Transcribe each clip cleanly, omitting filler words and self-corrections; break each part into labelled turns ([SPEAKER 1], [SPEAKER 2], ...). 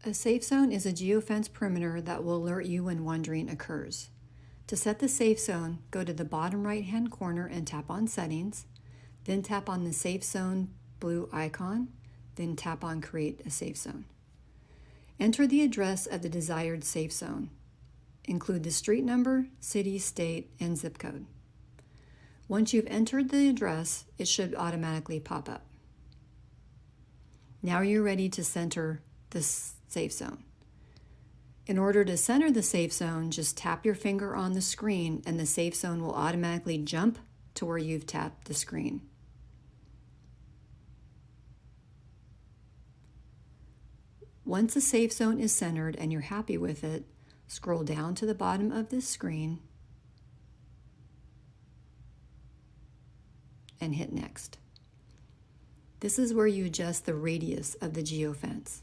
[SPEAKER 1] A safe zone is a geofence perimeter that will alert you when wandering occurs. To set the safe zone, go to the bottom right-hand corner and tap on Settings, then tap on the Safe Zone blue icon, then tap on Create a Safe Zone. Enter the address of the desired safe zone. Include the street number, city, state, and zip code. Once you've entered the address, it should automatically pop up. Now you're ready to center the safe zone. In order to center the safe zone, just tap your finger on the screen and the safe zone will automatically jump to where you've tapped the screen. Once the safe zone is centered and you're happy with it, scroll down to the bottom of this screen and hit Next. This is where you adjust the radius of the geofence.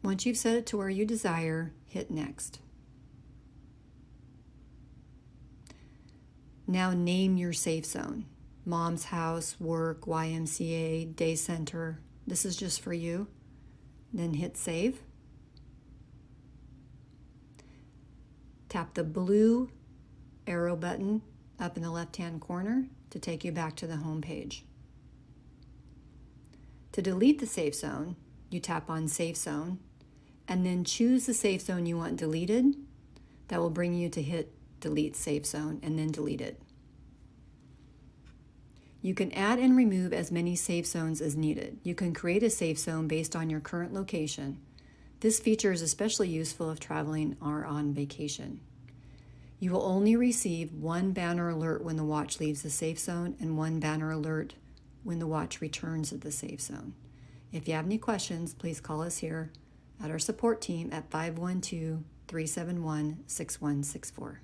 [SPEAKER 1] Once you've set it to where you desire, hit Next. Now name your safe zone. Mom's house, work, YMCA, day center. This is just for you. Then hit Save. Tap the blue arrow button up in the left-hand corner to take you back to the home page. To delete the safe zone, you tap on Safe Zone and then choose the safe zone you want deleted. That will bring you to hit Delete Safe Zone and then delete it. You can add and remove as many safe zones as needed. You can create a safe zone based on your current location. This feature is especially useful if traveling or on vacation. You will only receive one banner alert when the watch leaves the safe zone and one banner alert when the watch returns to the safe zone. If you have any questions, please call us here at our support team at 512-371-6164.